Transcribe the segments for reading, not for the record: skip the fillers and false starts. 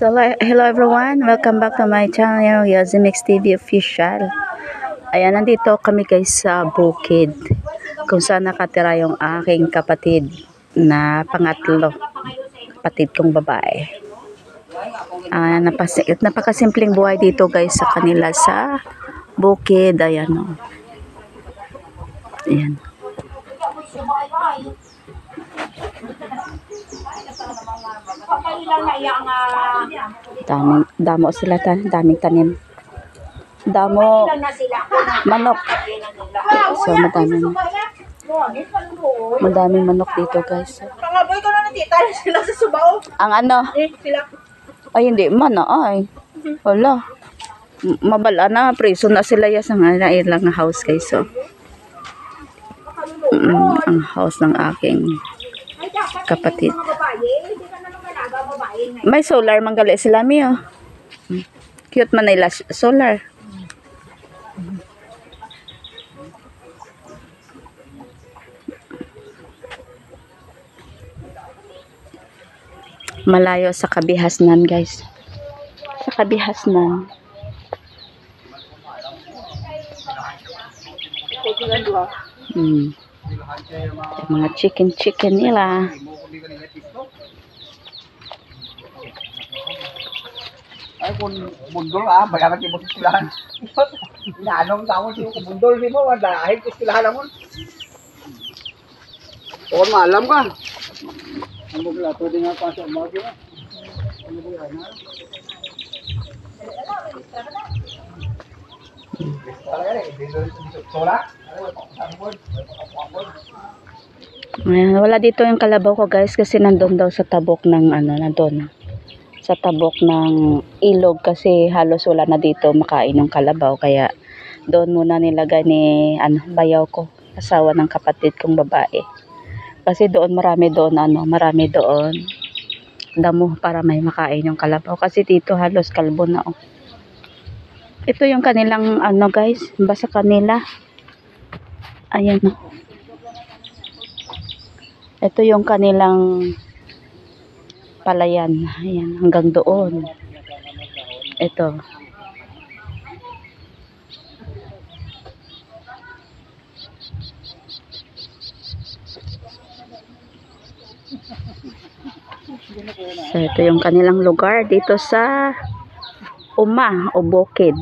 So, hello everyone, welcome back to my channel, Yazimix TV Official. Ayan, nandito kami guys sa bukid, kung saan nakatira yung aking kapatid na pangatlo, kapatid kong babae. Napakasimpleng buhay dito guys sa kanila sa bukid. Ayan o. Ayan. Damo sila, daming tanim. Damo manok. So madaming manok dito guys. Ang ano? Ay hindi man ay. Wala. Mabala na, preso na sila sa ilang house guys. So ang house ng aking kapatid. May solar manggali sila mi oh. Cute man nila solar. Malayo sa Kabihasnan guys. Sa Kabihasnan. Mga chicken nila. Ay kung bundol bayaran ti mo silahan. Nanong tawon si bundol di mo dahil ko silahan mo. O maalam ka. Ano ba to din nga pasok mo di ba? Ano ba yan ha? Wala dito yung kalabaw ko guys kasi nandun daw sa tabok ng nandun sa tabok ng ilog kasi halos wala na dito makain ng kalabaw, kaya doon muna nilagay ni bayaw ko, asawa ng kapatid kong babae, kasi doon marami doon damo para may makain yung kalabaw kasi dito halos kalbo na oh. Ito yung kanilang guys, basta kanila. Ayan oh. Ito yung kanilang palayan. Ayan, hanggang doon. Ito. So, ito yung kanilang lugar dito sa Uma o Bukid.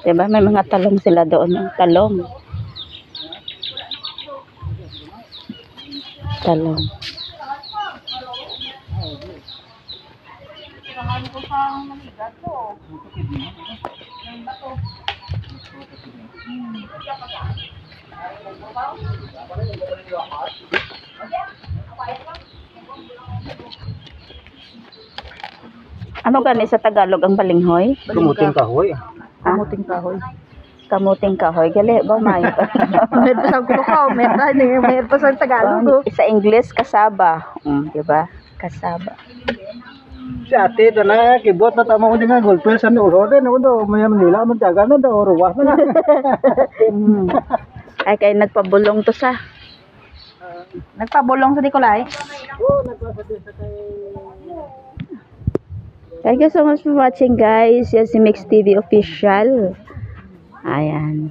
Diba? May mga talong sila doon. Talong. Ano gani sa Tagalog ang balinghoy? Kamuting kahoy. Kamuting kahoy. Kamuting kahoy. Gali ba may? May pasang ko may pasang Tagalog. Sa English kasaba. Diba? Kasaba. Si ate ito na kibot na tama ko din nga golpe sa ulo din. Ako daw may nila magtaga na daw ruwas na. Ay kay nagpabulong to sa. Nagpabulong sa Nicolay? Oo, nagpabulong sa kay... Thank you so much for watching guys. Yazimix TV Official. Ayan.